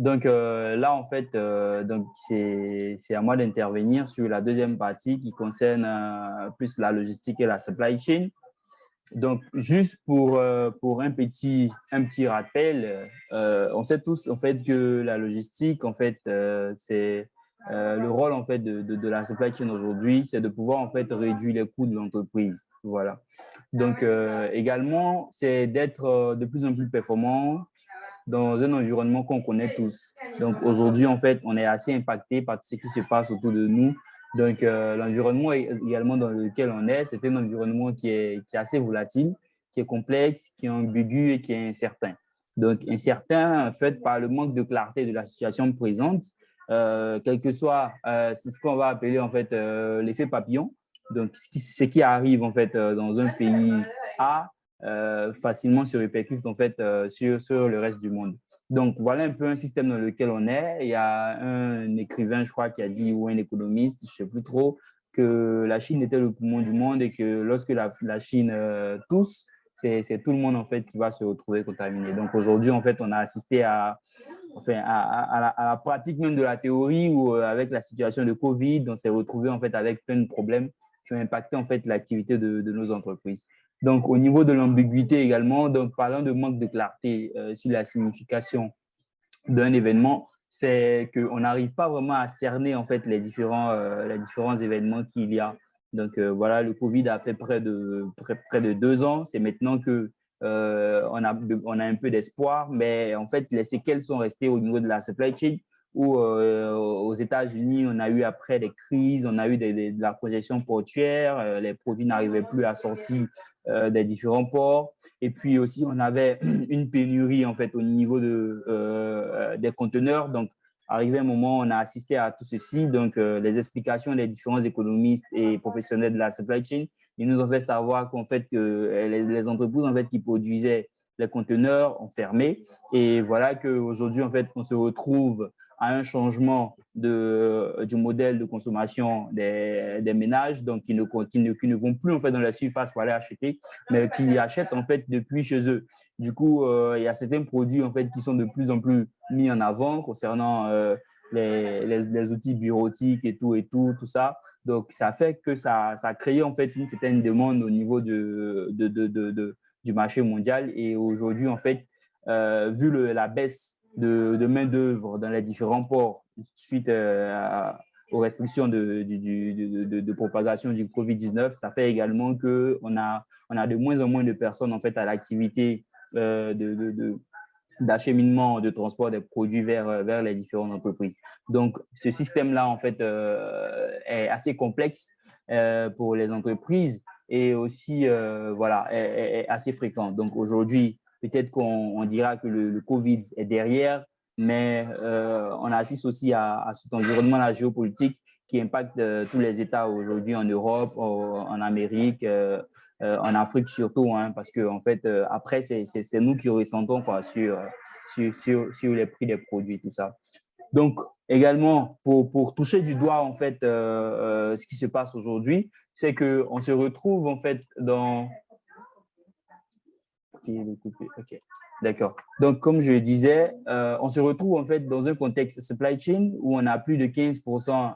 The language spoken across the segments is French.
Donc là, en fait, donc c'est à moi d'intervenir sur la deuxième partie qui concerne plus la logistique et la supply chain. Donc, juste pour un petit rappel, on sait tous en fait que la logistique, en fait, c'est le rôle en fait de la supply chain aujourd'hui, c'est de pouvoir en fait réduire les coûts de l'entreprise. Voilà. Donc, également, c'est d'être de plus en plus performant dans un environnement qu'on connaît tous. Donc, aujourd'hui, en fait, on est assez impacté par tout ce qui se passe autour de nous. Donc, l'environnement également dans lequel on est, c'est un environnement qui est assez volatile, qui est complexe, qui est ambigu et qui est incertain. Donc, incertain, en fait, par le manque de clarté de la situation présente, quel que soit, c'est ce qu'on va appeler, en fait, l'effet papillon. Donc, ce qui arrive, en fait, dans un pays A, facilement se répercute, en fait, sur le reste du monde. Donc, voilà un peu un système dans lequel on est. Il y a un écrivain, je crois, qui a dit, ou un économiste, je ne sais plus trop, que la Chine était le poumon du monde et que lorsque la Chine tousse, c'est tout le monde, en fait, qui va se retrouver contaminé. Donc, aujourd'hui, en fait, on a assisté enfin, à la pratique même de la théorie où, avec la situation de Covid, on s'est retrouvé, en fait, avec plein de problèmes qui ont impacté, en fait, l'activité de nos entreprises. Donc, au niveau de l'ambiguïté également, donc, parlant de manque de clarté sur la signification d'un événement, c'est qu'on n'arrive pas vraiment à cerner en fait les différents événements qu'il y a. Donc voilà, le Covid a fait près de 2 ans. C'est maintenant que on a un peu d'espoir, mais en fait, les séquelles sont restées au niveau de la supply chain où aux États-Unis, on a eu après des crises, on a eu de la congestion portuaire, les produits n'arrivaient plus à sortir des différents ports. Et puis aussi, on avait une pénurie en fait au niveau des conteneurs. Donc, arrivé un moment, on a assisté à tout ceci. Donc, les explications des différents économistes et professionnels de la supply chain, ils nous ont fait savoir qu'en fait, que les entreprises en fait, qui produisaient les conteneurs ont fermé. Et voilà qu'aujourd'hui, en fait, on se retrouve à un changement du modèle de consommation des ménages, donc qui ne vont plus en fait dans la surface pour aller acheter, mais qui achètent en fait depuis chez eux. Du coup, il y a certains produits en fait qui sont de plus en plus mis en avant concernant les outils bureautiques tout ça. Donc, ça fait que ça a créé en fait une certaine demande au niveau du marché mondial. Et aujourd'hui, en fait, vu la baisse de main-d'œuvre dans les différents ports suite aux restrictions de propagation du Covid-19, ça fait également qu'on on a de moins en moins de personnes en fait, à l'activité d'acheminement, de transport des produits vers les différentes entreprises. Donc, ce système-là, en fait, est assez complexe pour les entreprises et aussi, voilà, est assez fréquent. Donc, aujourd'hui, peut-être qu'on dira que le Covid est derrière, mais on assiste aussi à cet environnement géopolitique qui impacte tous les États aujourd'hui en Europe, en Amérique, en Afrique surtout, hein, parce que en fait, après, c'est nous qui ressentons quoi, sur les prix des produits, tout ça. Donc, également, pour toucher du doigt, en fait, ce qui se passe aujourd'hui, c'est qu'on se retrouve, en fait, dans… Ok, d'accord. Donc, comme je disais, on se retrouve, en fait, dans un contexte supply chain où on a plus de 15%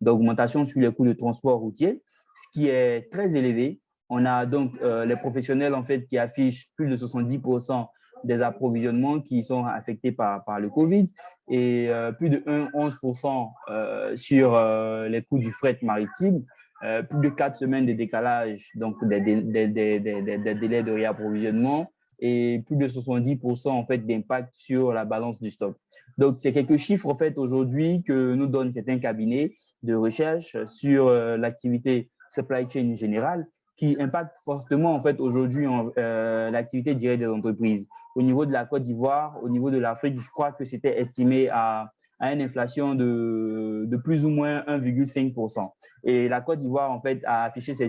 d'augmentation sur les coûts de transport routier, ce qui est très élevé. On a donc les professionnels, en fait, qui affichent plus de 70% des approvisionnements qui sont affectés par le Covid et plus de 11% sur les coûts du fret maritime, plus de 4 semaines de décalage, donc des délais de réapprovisionnement et plus de 70% en fait, d'impact sur la balance du stock. Donc, c'est quelques chiffres en fait, aujourd'hui que nous donnent certains cabinets de recherche sur l'activité supply chain générale qui impacte fortement en fait, aujourd'hui l'activité directe des entreprises. Au niveau de la Côte d'Ivoire, au niveau de l'Afrique, je crois que c'était estimé à une inflation de plus ou moins 1,5%. Et la Côte d'Ivoire, en fait, a affiché ces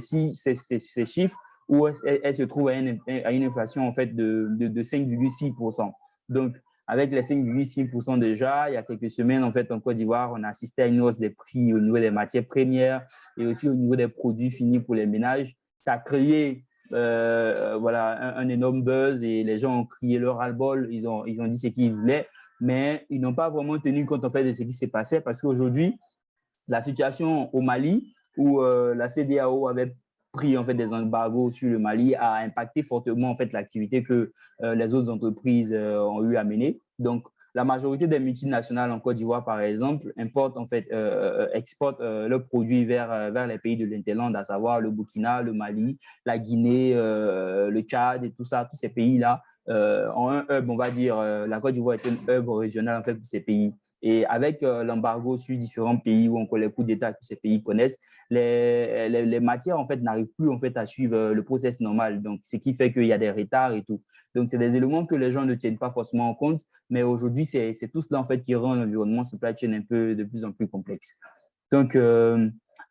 chiffres où elle se trouve à une inflation en fait, de 5,6%. Donc, avec les 5,6% déjà, il y a quelques semaines, en fait, en Côte d'Ivoire, on a assisté à une hausse des prix au niveau des matières premières et aussi au niveau des produits finis pour les ménages. Ça a créé voilà, un énorme buzz et les gens ont crié leur ras-le-bol, ils ont dit ce qu'ils voulaient. mais ils n'ont pas vraiment tenu compte en fait de ce qui s'est passé parce qu'aujourd'hui, la situation au Mali où la CEDEAO avait pris en fait des embargos sur le Mali a impacté fortement en fait l'activité que les autres entreprises ont eu à mener. Donc la majorité des multinationales en Côte d'Ivoire, par exemple, importent en fait, exportent leurs produits vers les pays de l'Interland, à savoir le Burkina, le Mali, la Guinée, le Tchad et tout ça, tous ces pays-là ont un hub, on va dire, la Côte d'Ivoire est un hub régional en fait pour ces pays. Et avec l'embargo sur différents pays ou encore les coups d'État que ces pays connaissent, les matières en fait n'arrivent plus en fait à suivre le process normal. Donc, ce qui fait qu'il y a des retards et tout. Donc, c'est des éléments que les gens ne tiennent pas forcément en compte, mais aujourd'hui, c'est tout cela en fait qui rend l'environnement supply chain un peu de plus en plus complexe. Donc,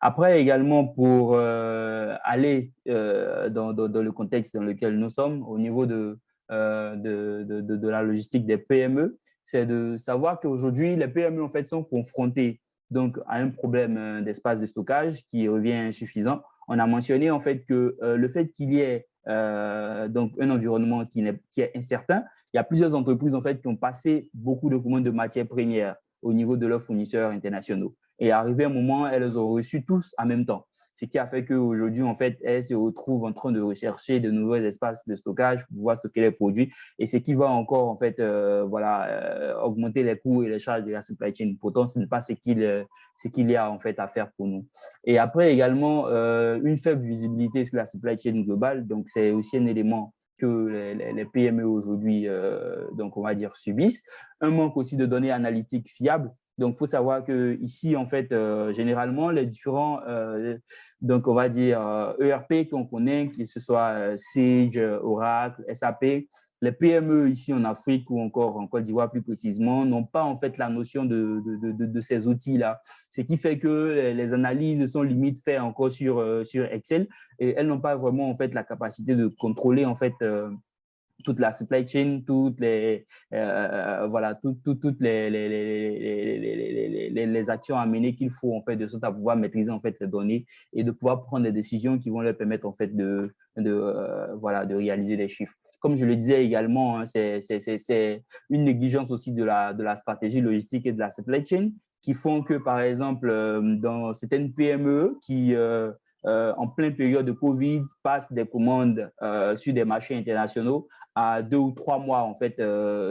après également, pour aller dans le contexte dans lequel nous sommes, au niveau de la logistique des PME, c'est de savoir qu'aujourd'hui, les PME en fait, sont confrontées donc, à un problème d'espace de stockage qui revient insuffisant. On a mentionné en fait que le fait qu'il y ait donc un environnement qui est incertain, il y a plusieurs entreprises en fait qui ont passé beaucoup de commandes de matières premières au niveau de leurs fournisseurs internationaux. Et arrivé un moment, elles les ont reçus tous en même temps. Ce qui a fait qu'aujourd'hui, en fait, elles se retrouvent en train de rechercher de nouveaux espaces de stockage pour pouvoir stocker les produits. Et ce qui va encore, en fait, augmenter les coûts et les charges de la supply chain. Pourtant, ce n'est pas ce qu'il y a, en fait, à faire pour nous. Et après, également, une faible visibilité sur la supply chain globale. Donc, c'est aussi un élément que les PME aujourd'hui, donc on va dire, subissent. Un manque aussi de données analytiques fiables. Donc, il faut savoir qu'ici, en fait, généralement, les différents, donc on va dire, ERP qu'on connaît, que ce soit Sage, Oracle, SAP, les PME ici en Afrique ou encore en Côte d'Ivoire plus précisément, n'ont pas en fait la notion de ces outils-là. Ce qui fait que les analyses sont limite faites encore sur Excel et elles n'ont pas vraiment en fait la capacité de contrôler en fait toute la supply chain, toutes les, toutes les actions à mener qu'il faut en fait de sorte à pouvoir maîtriser en fait les données et de pouvoir prendre des décisions qui vont leur permettre en fait de réaliser les chiffres. Comme je le disais également, hein, c'est une négligence aussi de la stratégie logistique et de la supply chain qui font que, par exemple, dans certaines PME qui en pleine période de Covid, passent des commandes sur des marchés internationaux à 2 ou 3 mois en fait,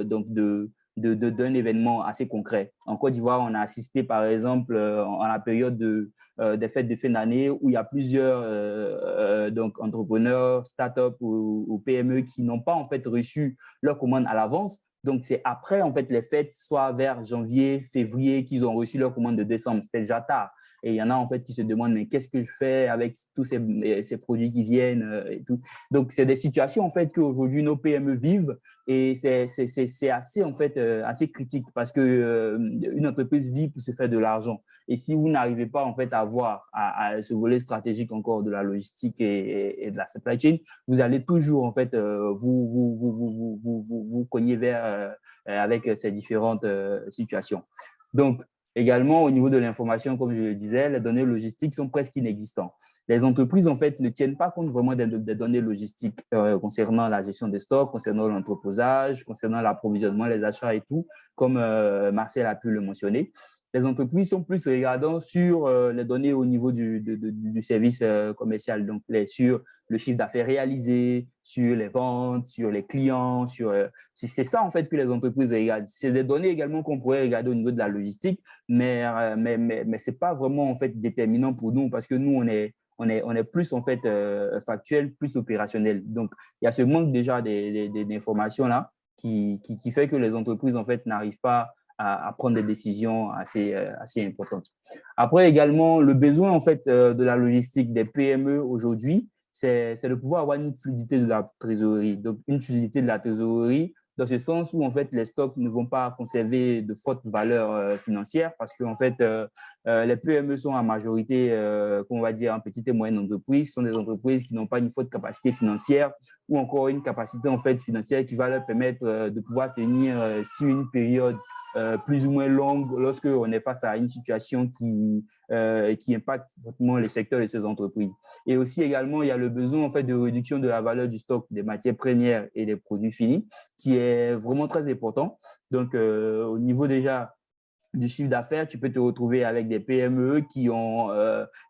donc d'un événement assez concret. En Côte d'Ivoire, on a assisté par exemple en la période des fêtes de fin d'année où il y a plusieurs donc entrepreneurs, start-up ou PME qui n'ont pas en fait reçu leurs commandes à l'avance. Donc, c'est après en fait les fêtes, soit vers janvier, février, qu'ils ont reçu leurs commandes de décembre. C'était déjà tard. Et il y en a en fait qui se demandent, mais qu'est-ce que je fais avec tous ces produits qui viennent et tout. Donc, c'est des situations en fait qu'aujourd'hui nos PME vivent et c'est assez en fait assez critique parce que une entreprise vit pour se faire de l'argent. Et si vous n'arrivez pas en fait à avoir à ce volet stratégique encore de la logistique et de la supply chain, vous allez toujours en fait vous cogner vers avec ces différentes situations. Donc, également, au niveau de l'information, comme je le disais, les données logistiques sont presque inexistantes. Les entreprises, en fait, ne tiennent pas compte vraiment des données logistiques concernant la gestion des stocks, concernant l'entreposage, concernant l'approvisionnement, les achats et tout, comme Marcel a pu le mentionner. Les entreprises sont plus regardant sur les données au niveau du service commercial, donc sur le chiffre d'affaires réalisé, sur les ventes, sur les clients, c'est ça en fait que les entreprises regardent. C'est des données également qu'on pourrait regarder au niveau de la logistique, mais ce n'est pas vraiment en fait déterminant pour nous parce que nous, on est plus en fait factuel, plus opérationnel. Donc, il y a ce manque déjà d'informations là qui fait que les entreprises en fait n'arrivent pas à prendre des décisions assez importantes. Après également, le besoin en fait de la logistique des PME aujourd'hui, c'est de pouvoir avoir une fluidité de la trésorerie. Donc, une fluidité de la trésorerie dans ce sens où en fait les stocks ne vont pas conserver de fortes valeurs financières parce que en fait les PME sont en majorité, on va dire, en petites et moyennes entreprises, sont des entreprises qui n'ont pas une forte capacité financière ou encore une capacité en fait financière qui va leur permettre de pouvoir tenir sur une période plus ou moins longue lorsqu'on est face à une situation qui impacte fortement le secteur de ces entreprises. Et aussi également, il y a le besoin en fait, de réduction de la valeur du stock des matières premières et des produits finis qui est vraiment très important Donc, au niveau déjà du chiffre d'affaires, tu peux te retrouver avec des PME qui ont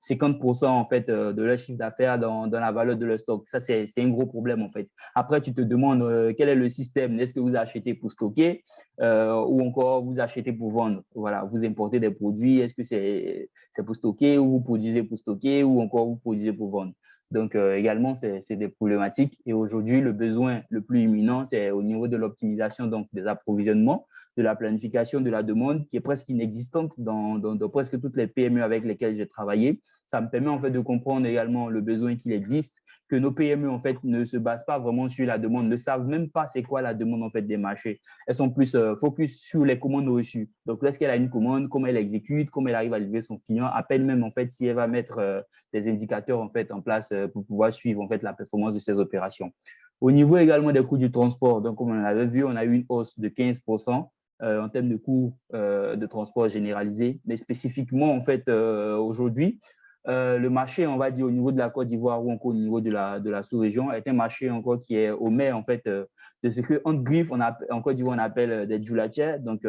50% en fait de leur chiffre d'affaires dans la valeur de leur stock. Ça, c'est un gros problème en fait. Après, tu te demandes quel est le système. Est-ce que vous achetez pour stocker ou encore vous achetez pour vendre? Voilà, vous importez des produits. Est-ce que c'est pour stocker ou vous produisez pour stocker ou encore vous produisez pour vendre? Donc, également, c'est des problématiques. Et aujourd'hui, le besoin le plus imminent, c'est au niveau de l'optimisation donc des approvisionnements, de la planification de la demande qui est presque inexistante dans presque toutes les PME avec lesquelles j'ai travaillé. Ça me permet en fait de comprendre également le besoin qu'il existe, que nos PME en fait ne se basent pas vraiment sur la demande, ne savent même pas c'est quoi la demande en fait des marchés. Elles sont plus focus sur les commandes reçues. Donc lorsqu'elle a une commande, comment elle exécute, comment elle arrive à livrer son client, à peine même en fait si elle va mettre des indicateurs en fait en place pour pouvoir suivre en fait la performance de ces opérations. Au niveau également des coûts du transport, donc comme on l'avait vu, on a eu une hausse de 15% en termes de coûts de transport généralisé. Mais spécifiquement, en fait, aujourd'hui, le marché, on va dire, au niveau de la Côte d'Ivoire ou encore au niveau de la sous-région, est un marché encore qui est au mai, en fait, de ce que, entre griffes, en Côte d'Ivoire, on appelle des djoulatiers. Donc,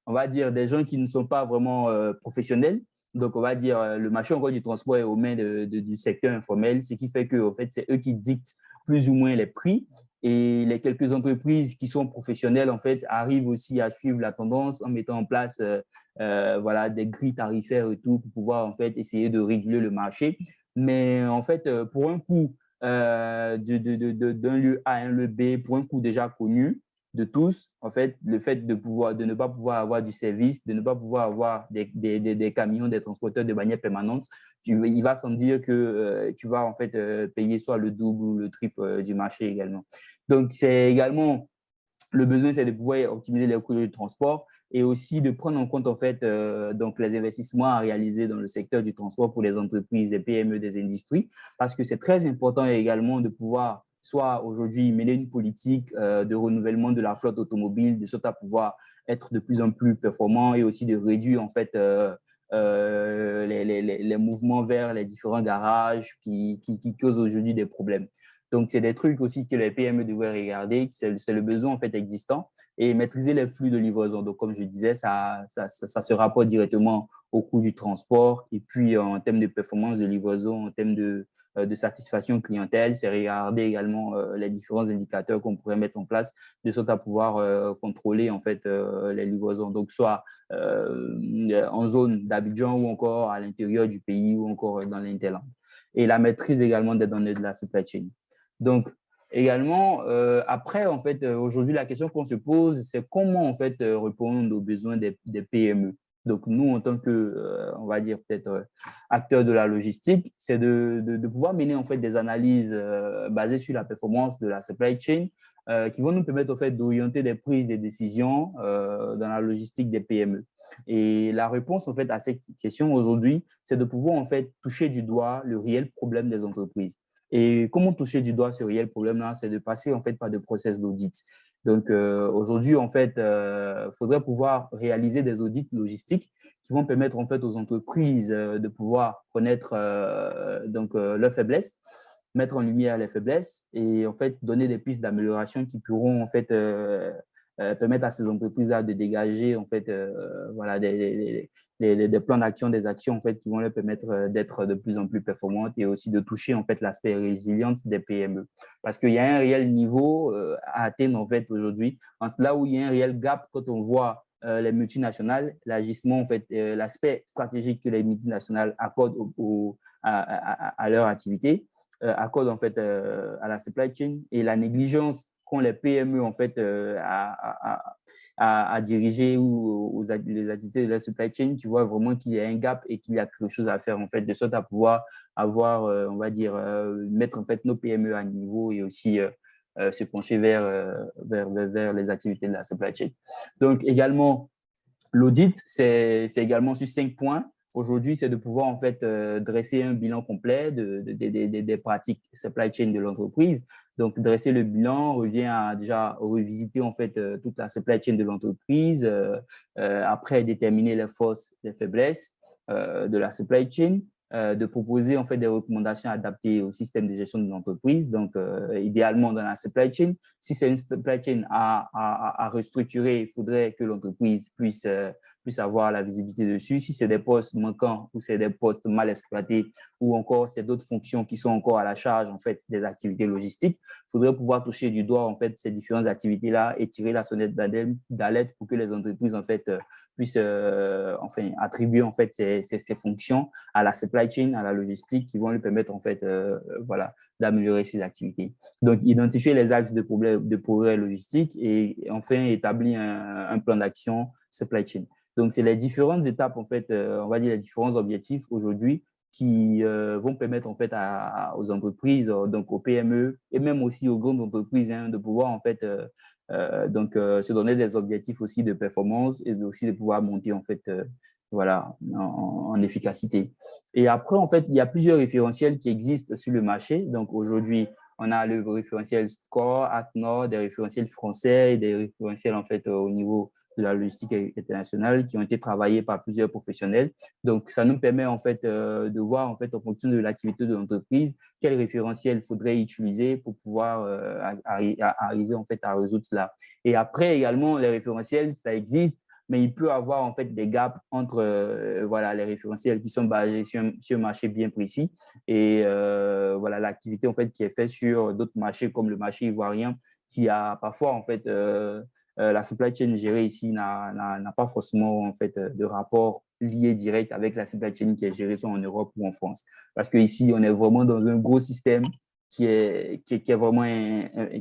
on va dire des gens qui ne sont pas vraiment professionnels. Donc, on va dire, le marché encore du transport est aux mains du secteur informel, ce qui fait que, en fait, c'est eux qui dictent plus ou moins les prix. Et les quelques entreprises qui sont professionnelles, en fait, arrivent aussi à suivre la tendance en mettant en place voilà, des grilles tarifaires et tout pour pouvoir, en fait, essayer de réguler le marché. Mais en fait, pour un coût d'un lieu A à un lieu B, pour un coût déjà connu de tous, en fait, le fait de ne pas pouvoir avoir du service, de ne pas pouvoir avoir des camions, des transporteurs de manière permanente, il va sans dire que tu vas en fait payer soit le double ou le triple du marché également. Donc, c'est également le besoin, c'est de pouvoir optimiser les coûts de transport et aussi de prendre en compte en fait donc les investissements à réaliser dans le secteur du transport pour les entreprises, les PME, des industries, parce que c'est très important également de pouvoir soit aujourd'hui mener une politique de renouvellement de la flotte automobile, de sorte à pouvoir être de plus en plus performant et aussi de réduire en fait les mouvements vers les différents garages qui causent aujourd'hui des problèmes. Donc, c'est des trucs aussi que les PME devraient regarder, c'est le besoin en fait existant et maîtriser les flux de livraison. Donc, comme je disais, ça se rapporte directement au coût du transport et puis en termes de performance de livraison, en termes de satisfaction clientèle, c'est regarder également les différents indicateurs qu'on pourrait mettre en place de sorte à pouvoir contrôler en fait les livraisons. Donc, soit en zone d'Abidjan ou encore à l'intérieur du pays ou encore dans l'interland. Et la maîtrise également des données de la supply chain. Donc, également, après, en fait, aujourd'hui, la question qu'on se pose, c'est comment, en fait, répondre aux besoins des PME. Donc, nous, en tant que, on va dire, peut-être acteurs de la logistique, c'est de pouvoir mener, en fait, des analyses basées sur la performance de la supply chain qui vont nous permettre, en fait, d'orienter des prises de décisions dans la logistique des PME. Et la réponse, en fait, à cette question aujourd'hui, c'est de pouvoir, en fait, toucher du doigt le réel problème des entreprises. Et comment toucher du doigt ce réel problème-là, c'est de passer en fait par des process d'audit. Donc aujourd'hui, en fait, faudrait pouvoir réaliser des audits logistiques qui vont permettre en fait aux entreprises de pouvoir connaître leurs faiblesses, mettre en lumière les faiblesses et en fait donner des pistes d'amélioration qui pourront en fait permettre à ces entreprises-là de dégager en fait voilà des plans d'action, des actions en fait qui vont leur permettre d'être de plus en plus performantes et aussi de toucher en fait l'aspect résilient des PME. Parce qu'il y a un réel niveau à atteindre en fait aujourd'hui. Là où il y a un réel gap quand on voit les multinationales, l'agissement en fait, l'aspect stratégique que les multinationales accordent à leur activité, accordent en fait à la supply chain et la négligence qu'ont les PME en fait à diriger ou les activités de la supply chain, tu vois vraiment qu'il y a un gap et qu'il y a quelque chose à faire en fait, de sorte à pouvoir avoir, on va dire, mettre en fait nos PME à niveau et aussi se pencher vers les activités de la supply chain. Donc également, l'audit, c'est également sur 5 points. Aujourd'hui, c'est de pouvoir en fait dresser un bilan complet des pratiques supply chain de l'entreprise. Donc, dresser le bilan revient à déjà revisiter en fait toute la supply chain de l'entreprise, après déterminer les forces, les faiblesses de la supply chain, de proposer en fait des recommandations adaptées au système de gestion de l'entreprise, donc idéalement dans la supply chain. Si c'est une supply chain à restructurer, il faudrait que l'entreprise puisse avoir la visibilité dessus. Si c'est des postes manquants ou c'est des postes mal exploités ou encore c'est d'autres fonctions qui sont encore à la charge en fait des activités logistiques, il faudrait pouvoir toucher du doigt en fait ces différentes activités-là et tirer la sonnette d'alerte pour que les entreprises en fait puissent enfin attribuer en fait ces fonctions à la supply chain, à la logistique qui vont lui permettre en fait voilà d'améliorer ses activités. Donc, identifier les axes de progrès logistique et enfin établir un plan d'action supply chain. Donc, c'est les différentes étapes, en fait, on va dire les différents objectifs aujourd'hui qui vont permettre en fait aux entreprises, donc aux PME et même aussi aux grandes entreprises de pouvoir en fait se donner des objectifs aussi de performance et aussi de pouvoir monter en fait voilà, en efficacité. Et après, en fait, il y a plusieurs référentiels qui existent sur le marché. Donc, aujourd'hui, on a le référentiel SCORE, ACNOR, des référentiels français et des référentiels, en fait, au niveau de la logistique internationale qui ont été travaillés par plusieurs professionnels. Donc, ça nous permet, en fait, de voir, en fait, en fonction de l'activité de l'entreprise, quel référentiel faudrait utiliser pour pouvoir arriver, en fait, à résoudre cela. Et après, également, les référentiels, ça existe, mais il peut avoir en fait des gaps entre voilà, les référentiels qui sont basés sur un marché bien précis et voilà, l'activité en fait qui est faite sur d'autres marchés comme le marché ivoirien qui a parfois en fait la supply chain gérée ici n'a pas forcément en fait de rapport lié direct avec la supply chain qui est gérée soit en Europe ou en France. Parce qu'ici, on est vraiment dans un gros système qui est vraiment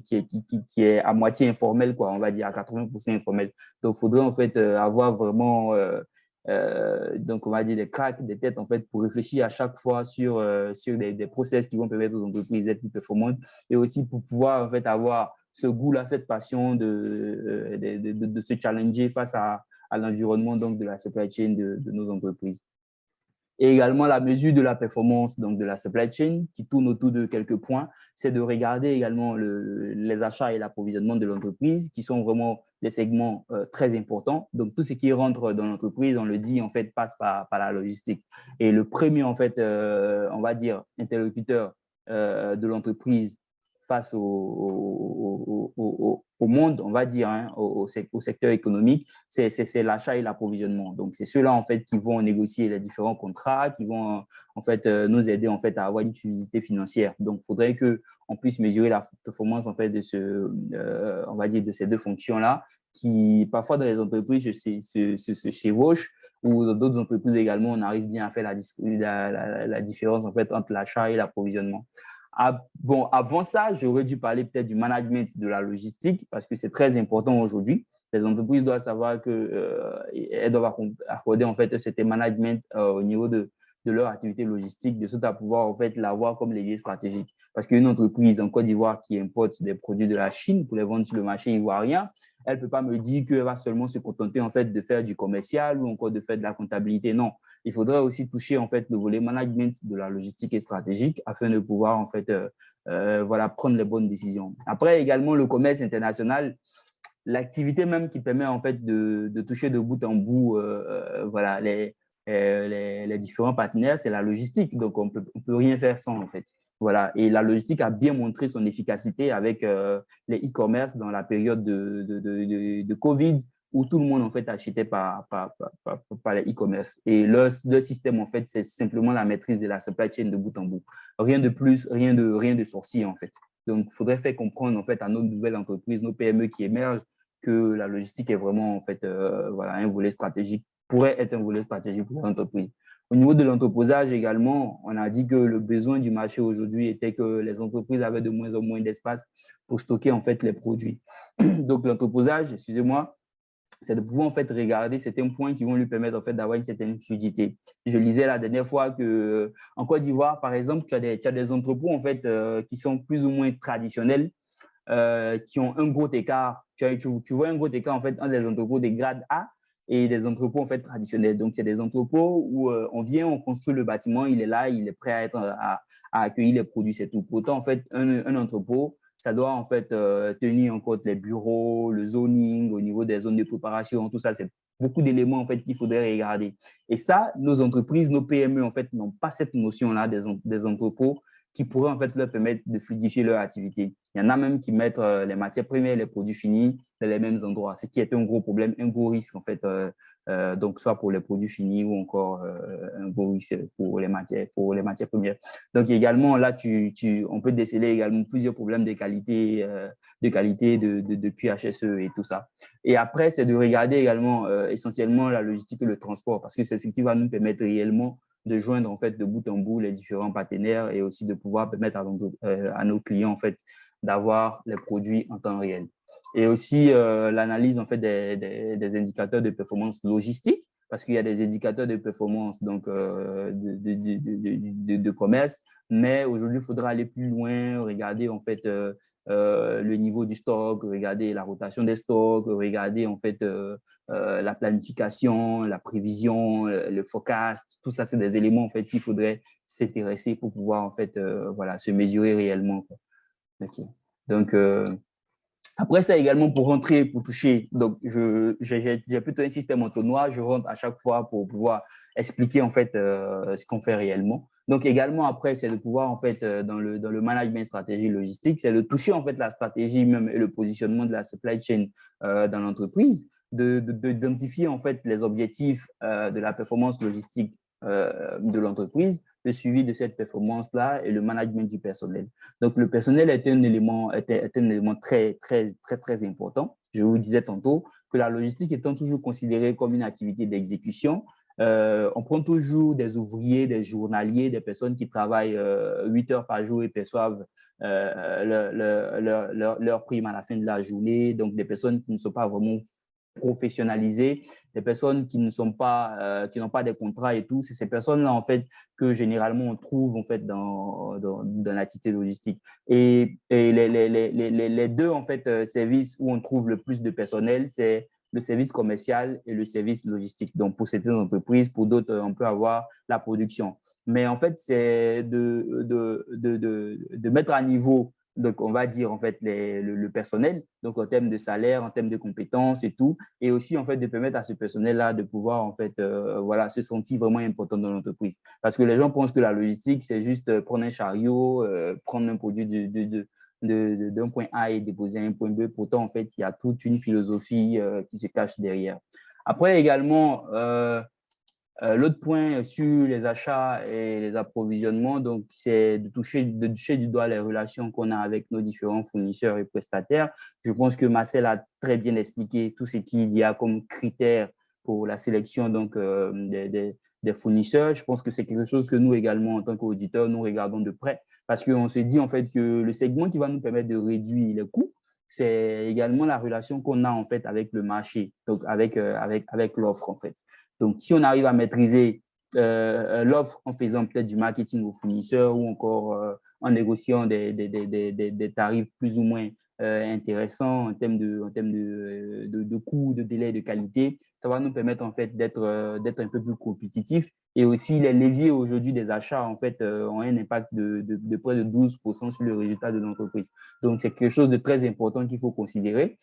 qui est à moitié informel, quoi, on va dire à 80% informel. Donc, il faudrait en fait avoir vraiment, donc on va dire des cracks, des têtes en fait pour réfléchir à chaque fois sur des process qui vont permettre aux entreprises d'être plus performantes et aussi pour pouvoir en fait avoir ce goût-là, cette passion de se challenger face à l'environnement donc de la supply chain de nos entreprises. Et également la mesure de la performance donc de la supply chain qui tourne autour de quelques points, c'est de regarder également les achats et l'approvisionnement de l'entreprise qui sont vraiment des segments très importants. Donc tout ce qui rentre dans l'entreprise, on le dit en fait passe par la logistique. Et le premier en fait, on va dire interlocuteur de l'entreprise face au monde, on va dire, hein, au secteur économique, c'est l'achat et l'approvisionnement. Donc, c'est ceux-là, en fait, qui vont négocier les différents contrats, qui vont, en fait, nous aider, en fait, à avoir une fluidité financière. Donc, il faudrait qu'on puisse mesurer la performance, en fait, on va dire, de ces deux fonctions-là, qui, parfois, dans les entreprises, se chevauchent, ou dans d'autres entreprises également, on arrive bien à faire la différence, en fait, entre l'achat et l'approvisionnement. Bon, avant ça, j'aurais dû parler peut-être du management de la logistique parce que c'est très important aujourd'hui. Les entreprises doivent savoir qu'elles doivent accorder en fait un certain management au niveau de leur activité logistique, de sorte à pouvoir en fait l'avoir comme levier stratégique. Parce qu'une entreprise en Côte d'Ivoire qui importe des produits de la Chine pour les vendre sur le marché ivoirien, elle ne peut pas me dire qu'elle va seulement se contenter en fait de faire du commercial ou encore de faire de la comptabilité. Non, il faudrait aussi toucher en fait le volet management de la logistique et stratégique afin de pouvoir en fait voilà, prendre les bonnes décisions. Après également le commerce international, l'activité même qui permet en fait de toucher de bout en bout voilà, les différents partenaires, c'est la logistique. Donc on peut rien faire sans en fait. Voilà. Et la logistique a bien montré son efficacité avec les e-commerce dans la période de Covid où tout le monde en fait achetait par les e-commerce. Et leur système en fait, c'est simplement la maîtrise de la supply chain de bout en bout. Rien de plus, rien de sorcier en fait. Donc, il faudrait faire comprendre en fait à nos nouvelles entreprises, nos PME qui émergent, que la logistique est vraiment en fait voilà, un volet stratégique, pourrait être un volet stratégique pour l'entreprise. Au niveau de l'entreposage également, on a dit que le besoin du marché aujourd'hui était que les entreprises avaient de moins en moins d'espace pour stocker en fait les produits. Donc, l'entreposage, excusez-moi, c'est de pouvoir en fait regarder certains points qui vont lui permettre en fait d'avoir une certaine fluidité. Je lisais la dernière fois que en Côte d'Ivoire, par exemple, tu as des entrepôts en fait qui sont plus ou moins traditionnels, qui ont un gros écart. Tu vois un gros écart en fait entre des entrepôts des grades A et des entrepôts en fait traditionnels. Donc c'est des entrepôts où on vient, on construit le bâtiment, il est là, il est prêt à accueillir les produits, c'est tout. Pourtant en fait un entrepôt ça doit en fait tenir en compte les bureaux, le zoning, au niveau des zones de préparation, tout ça, c'est beaucoup d'éléments en fait qu'il faudrait regarder. Et ça, nos entreprises, nos PME en fait n'ont pas cette notion-là des entrepôts qui pourraient en fait leur permettre de fluidifier leur activité. Il y en a même qui mettent les matières premières, les produits finis dans les mêmes endroits, ce qui est un gros problème, un gros risque en fait, donc soit pour les produits finis ou encore un gros risque pour les matières premières. Donc également là, on peut déceler également plusieurs problèmes de qualité, de QHSE et tout ça. Et après, c'est de regarder également essentiellement la logistique et le transport parce que c'est ce qui va nous permettre réellement de joindre en fait de bout en bout les différents partenaires et aussi de pouvoir permettre à nos clients en fait d'avoir les produits en temps réel. Et aussi l'analyse en fait des indicateurs de performance logistique parce qu'il y a des indicateurs de performance donc de commerce, mais aujourd'hui il faudra aller plus loin, regarder en fait le niveau du stock, regarder la rotation des stocks, regarder en fait la planification, la prévision, le forecast, tout ça, c'est des éléments en fait qu'il faudrait s'intéresser pour pouvoir en fait voilà, se mesurer réellement. Okay. Donc, après ça également pour rentrer, pour toucher, donc j'ai plutôt un système entonnoir, je rentre à chaque fois pour pouvoir expliquer en fait ce qu'on fait réellement. Donc également après, c'est de pouvoir en fait dans le management stratégie logistique, c'est de toucher en fait la stratégie même et le positionnement de la supply chain dans l'entreprise, d'identifier en fait les objectifs de la performance logistique de l'entreprise, le suivi de cette performance-là et le management du personnel. Donc, le personnel est un élément très, très, très, très important. Je vous disais tantôt que la logistique étant toujours considérée comme une activité d'exécution, on prend toujours des ouvriers, des journaliers, des personnes qui travaillent 8 heures par jour et perçoivent leur prime à la fin de la journée. Donc, des personnes qui ne sont pas vraiment professionnalisées, des personnes qui n'ont pas des contrats et tout. C'est ces personnes-là, en fait, que généralement on trouve en fait dans l'activité logistique. Et les deux en fait services où on trouve le plus de personnel, c'est le service commercial et le service logistique. Donc pour certaines entreprises, pour d'autres, on peut avoir la production. Mais en fait, c'est de mettre à niveau, donc on va dire en fait le personnel, donc en termes de salaire, en termes de compétences et tout, et aussi en fait de permettre à ce personnel-là de pouvoir en fait voilà, se sentir vraiment important dans l'entreprise. Parce que les gens pensent que la logistique, c'est juste prendre un chariot, prendre un produit d'un point A et déposer à un point B. Pourtant, en fait, il y a toute une philosophie qui se cache derrière. Après, également, l'autre point sur les achats et les approvisionnements, donc c'est de toucher du doigt les relations qu'on a avec nos différents fournisseurs et prestataires. Je pense que Marcel a très bien expliqué tout ce qu'il y a comme critères pour la sélection donc, des fournisseurs. Je pense que c'est quelque chose que nous également, en tant qu'auditeurs, nous regardons de près parce qu'on se dit en fait que le segment qui va nous permettre de réduire les coûts, c'est également la relation qu'on a en fait avec le marché, donc avec l'offre en fait. Donc, si on arrive à maîtriser l'offre en faisant peut-être du marketing aux fournisseurs ou encore en négociant des tarifs plus ou moins intéressants en termes de coût, de délai, de qualité, ça va nous permettre en fait d'être un peu plus compétitifs. Et aussi, les leviers aujourd'hui des achats en fait ont un impact de près de 12% sur le résultat de l'entreprise. Donc, c'est quelque chose de très important qu'il faut considérer.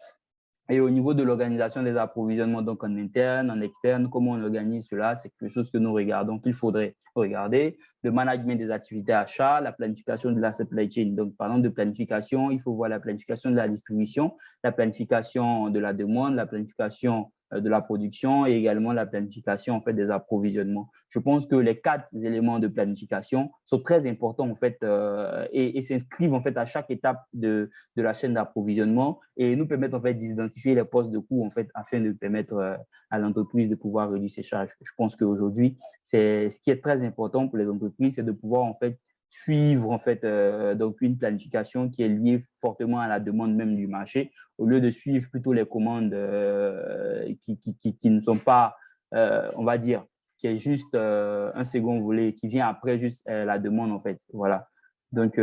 Et au niveau de l'organisation des approvisionnements, donc en interne, en externe, comment on organise cela, c'est quelque chose que nous regardons, qu'il faudrait regarder. Le management des activités achats, la planification de la supply chain. Donc, parlant de planification, il faut voir la planification de la distribution, la planification de la demande, la planification de la production et également la planification en fait, des approvisionnements. Je pense que les 4 éléments de planification sont très importants en fait, et s'inscrivent en fait, à chaque étape de la chaîne d'approvisionnement et nous permettent en fait, d'identifier les postes de coûts en fait, afin de permettre à l'entreprise de pouvoir réduire ses charges. Je pense qu'aujourd'hui, ce qui est très important pour les entreprises, c'est de pouvoir en fait, suivre en fait, donc une planification qui est liée fortement à la demande même du marché, au lieu de suivre plutôt les commandes qui ne sont pas, on va dire, qui est juste un second volet, qui vient après juste la demande en fait. Voilà. Donc,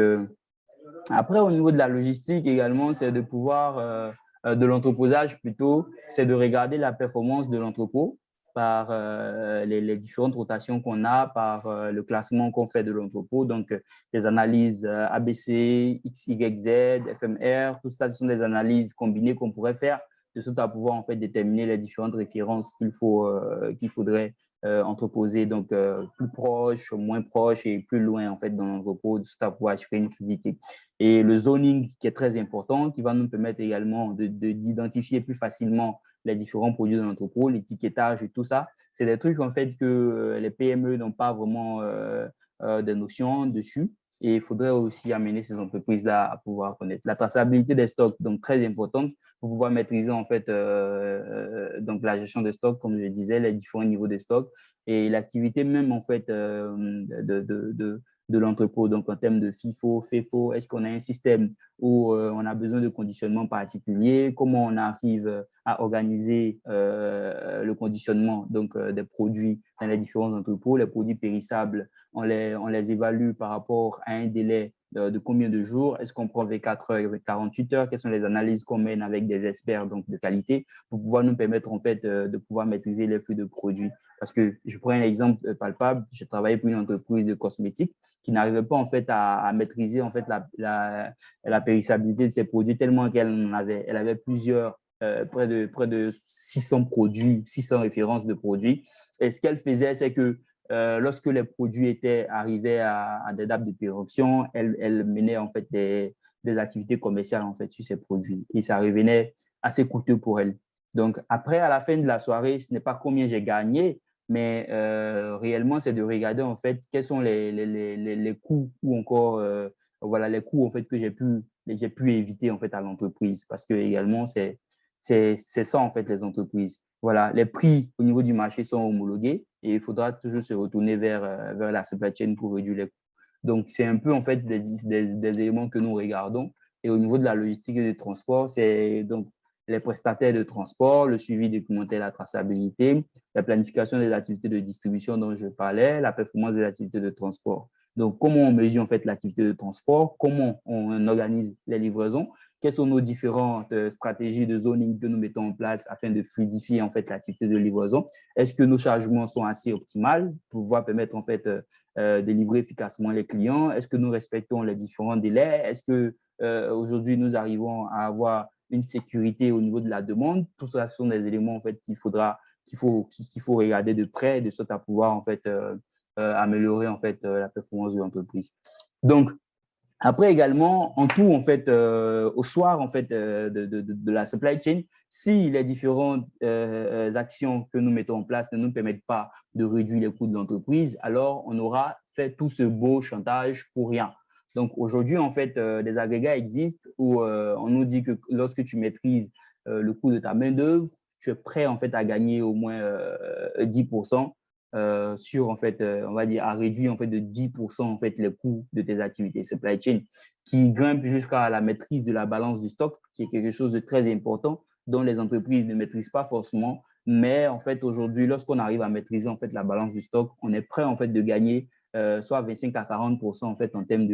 après, au niveau de la logistique également, c'est de pouvoir, de l'entreposage plutôt, c'est de regarder la performance de l'entrepôt par les différentes rotations qu'on a, par le classement qu'on fait de l'entrepôt. Donc, des analyses ABC, X, Y, Z, FMR, tout ça, ce sont des analyses combinées qu'on pourrait faire de sorte à pouvoir en fait déterminer les différentes références qu'il faudrait entreposer, donc plus proche, moins proche et plus loin en fait dans l'entrepôt, de sorte à pouvoir assurer une fluidité. Et le zoning qui est très important, qui va nous permettre également d'identifier plus facilement les différents produits de l'entrepôt, l'étiquetage et tout ça. C'est des trucs en fait que les PME n'ont pas vraiment de notions dessus. Et il faudrait aussi amener ces entreprises-là à pouvoir connaître. La traçabilité des stocks, donc très importante pour pouvoir maîtriser en fait donc la gestion des stocks, comme je disais, les différents niveaux de stocks et l'activité même en fait de l'entrepôt. Donc en termes de FIFO, FEFO, est-ce qu'on a un système où on a besoin de conditionnement particulier? Comment on arrive à organiser le conditionnement donc des produits dans les différents entrepôts? Les produits périssables, on les évalue par rapport à un délai de combien de jours? Est-ce qu'on prend 24 heures, 48 heures? Quelles sont les analyses qu'on mène avec des experts donc, de qualité pour pouvoir nous permettre en fait de pouvoir maîtriser les flux de produits? Parce que je prends un exemple palpable. J'ai travaillé pour une entreprise de cosmétiques qui n'arrivait pas en fait à maîtriser en fait la périssabilité de ses produits tellement qu'elle avait plusieurs près de 600 produits, 600 références de produits. Et ce qu'elle faisait, c'est que lorsque les produits étaient arrivés à des dates de péremption, elle menait en fait des activités commerciales en fait sur ces produits et ça revenait assez coûteux pour elle. Donc après, à la fin de la soirée, ce n'est pas combien j'ai gagné, mais réellement, c'est de regarder en fait quels sont les coûts ou encore voilà les coûts en fait que j'ai pu éviter en fait à l'entreprise parce que également c'est ça en fait les entreprises. Voilà, les prix au niveau du marché sont homologués et il faudra toujours se retourner vers la supply chain pour réduire les coûts. Donc, c'est un peu en fait des éléments que nous regardons. Et au niveau de la logistique et du transport, c'est donc les prestataires de transport, le suivi documentaire, la traçabilité, la planification des activités de distribution dont je parlais, la performance des activités de transport. Donc, comment on mesure en fait l'activité de transport, comment on organise les livraisons, quelles sont nos différentes stratégies de zoning que nous mettons en place afin de fluidifier en fait l'activité de livraison. Est-ce que nos chargements sont assez optimales pour pouvoir permettre en fait de livrer efficacement les clients? Est-ce que nous respectons les différents délais? Est-ce que aujourd'hui nous arrivons à avoir une sécurité au niveau de la demande? Tout ça sont des éléments en fait qu'il faut regarder de près de sorte à pouvoir en fait améliorer en fait la performance de l'entreprise. Donc après également, en tout, en fait, au soir, en fait, de la supply chain, si les différentes actions que nous mettons en place ne nous permettent pas de réduire les coûts de l'entreprise, alors on aura fait tout ce beau chantage pour rien. Donc aujourd'hui, en fait, des agrégats existent où on nous dit que lorsque tu maîtrises le coût de ta main-d'œuvre, tu es prêt en fait à gagner au moins 10% sur, en fait, on va dire, à réduire en fait de 10% en fait les coûts de tes activités supply chain qui grimpent jusqu'à la maîtrise de la balance du stock, qui est quelque chose de très important dont les entreprises ne maîtrisent pas forcément. Mais en fait, aujourd'hui, lorsqu'on arrive à maîtriser en fait la balance du stock, on est prêt en fait de gagner soit 25 à 40% en fait en termes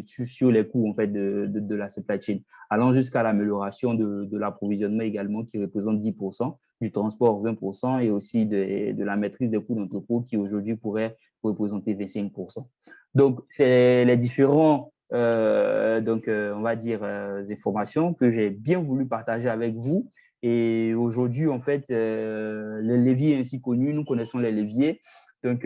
sur les coûts en fait de la supply chain, allant jusqu'à l'amélioration de l'approvisionnement également qui représente 10%, du transport 20% et aussi de la maîtrise des coûts d'entrepôt qui aujourd'hui pourrait représenter 25%. Donc, c'est les différents, on va dire, informations que j'ai bien voulu partager avec vous. Et aujourd'hui, en fait, les leviers ainsi connus, nous connaissons les leviers. Donc,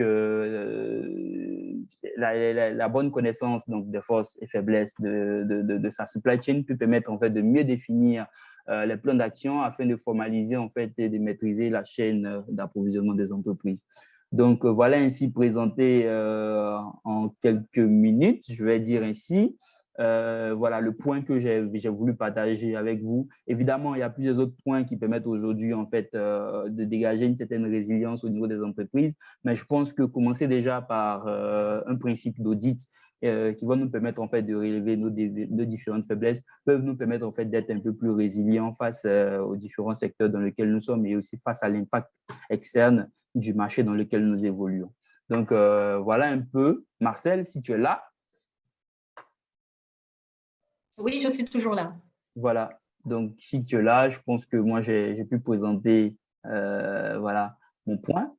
la bonne connaissance donc, des forces et faiblesses de sa supply chain peut permettre en fait, de mieux définir les plans d'action afin de formaliser en fait, et de maîtriser la chaîne d'approvisionnement des entreprises. Donc, voilà ainsi présenté en quelques minutes, je vais dire ainsi. Voilà le point que j'ai voulu partager avec vous. Évidemment, il y a plusieurs autres points qui permettent aujourd'hui en fait de dégager une certaine résilience au niveau des entreprises, mais je pense que commencer déjà par un principe d'audit qui va nous permettre en fait de relever nos différentes faiblesses peuvent nous permettre en fait d'être un peu plus résilients face aux différents secteurs dans lesquels nous sommes et aussi face à l'impact externe du marché dans lequel nous évoluons. Donc voilà un peu. Marcel, si tu es là. Oui, je suis toujours là. Voilà. Donc, si tu es là, je pense que moi, j'ai pu présenter Voilà mon point.